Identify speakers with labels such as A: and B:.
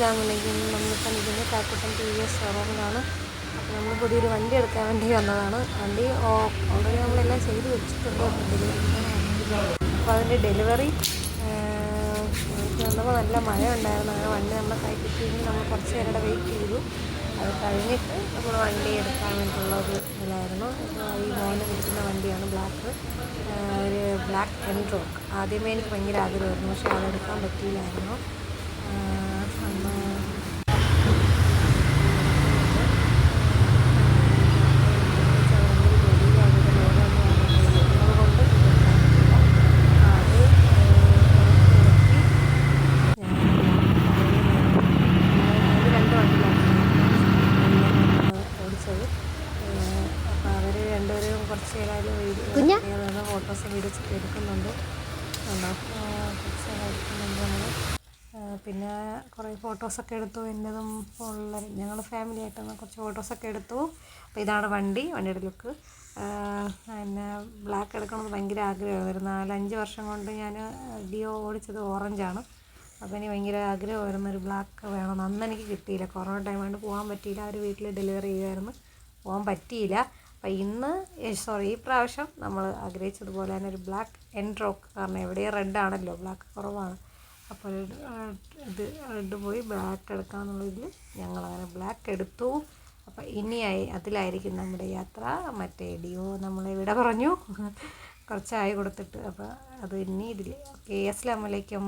A: അസ്സലാമലൈക്കും. നമ്മളിപ്പോൾ നിൽക്കുന്നത് കാക്കുട്ടൻ TVS ഷോറൂമിലാണ്. അപ്പോൾ നമ്മൾ പുതിയൊരു വണ്ടി എടുക്കാൻ വേണ്ടി വന്നതാണ്. വണ്ടി ഓൾറെഡി നമ്മളെല്ലാം ചെയ്ത് വെച്ചിട്ടുണ്ട്. അപ്പോൾ അതിൻ്റെ ഡെലിവറി വന്നപ്പോൾ നല്ല മഴ ഉണ്ടായിരുന്നു. അങ്ങനെ വണ്ടി നമ്മുടെ കൈ കിട്ടിയെങ്കിൽ നമ്മൾ കുറച്ച് നേരം വെയിറ്റ് ചെയ്തു. അത് കഴിഞ്ഞിട്ട് നമ്മൾ വണ്ടി എടുക്കാൻ വേണ്ടിയിട്ടുള്ള ഒരു ഇതിലായിരുന്നു. ഇപ്പോൾ ഈ മോന് വിളിക്കുന്ന വണ്ടിയാണ് ഒരു ബ്ലാക്ക് എൻട്രോക്ക്. ആദ്യമേ എനിക്ക് ഭയങ്കര ആഗ്രഹമായിരുന്നു, പക്ഷേ അതെടുക്കാൻ പറ്റിയില്ലായിരുന്നു. അപ്പോൾ അവർ രണ്ടുപേരും കുറച്ച് നേരം ഫോട്ടോസ് വീഡിയോസൊക്കെ എടുക്കുന്നുണ്ട്. കുറച്ച് നേരം എടുക്കുന്നുണ്ട് നമ്മൾ. പിന്നെ കുറേ ഫോട്ടോസൊക്കെ എടുത്തു. എൻ്റെതും ഉള്ള ഞങ്ങൾ ഫാമിലി ആയിട്ടൊന്ന് കുറച്ച് ഫോട്ടോസൊക്കെ എടുത്തു. അപ്പോൾ ഇതാണ് വണ്ടിയുടെ ലുക്ക്. പിന്നെ ബ്ലാക്ക് എടുക്കണമെന്ന് ഭയങ്കര ആഗ്രഹമായിരുന്നു. 4-5 വർഷം കൊണ്ട് ഞാൻ ഡിയോ ഓടിച്ചത് ഓറഞ്ചാണ്. അപ്പോൾ എനിക്ക് ഭയങ്കര ആഗ്രഹമായിരുന്നു ഒരു ബ്ലാക്ക് വേണമെന്ന്. അന്ന് എനിക്ക് കിട്ടിയില്ല, കൊറോണ ടൈം കൊണ്ട് പോകാൻ പറ്റിയില്ല. അവർ വീട്ടിൽ ഡെലിവറി ചെയ്യുമായിരുന്നു, പോകാൻ പറ്റിയില്ല. അപ്പോൾ ഈ പ്രാവശ്യം നമ്മൾ ആഗ്രഹിച്ചതുപോലെ തന്നെ ഒരു ബ്ലാക്ക് എൻട്രോക്ക്. കാരണം എവിടെയും റെഡാണല്ലോ, ബ്ലാക്ക് കുറവാണ്. അപ്പോൾ ഇത് റെഡ് പോയി ബ്ലാക്ക് എടുക്കാമെന്നുള്ളതിൽ ഞങ്ങളങ്ങനെ ബ്ലാക്ക് എടുത്തു. അപ്പോൾ അതിലായിരിക്കും നമ്മുടെ യാത്ര. മറ്റേ ഡിയോ നമ്മളിവിടെ പറഞ്ഞു കുറച്ചായി കൊടുത്തിട്ട്. അപ്പോൾ അത് ഇനി ഇതിൽ. ഓക്കെ, അസ്സലാമു അലൈക്കും.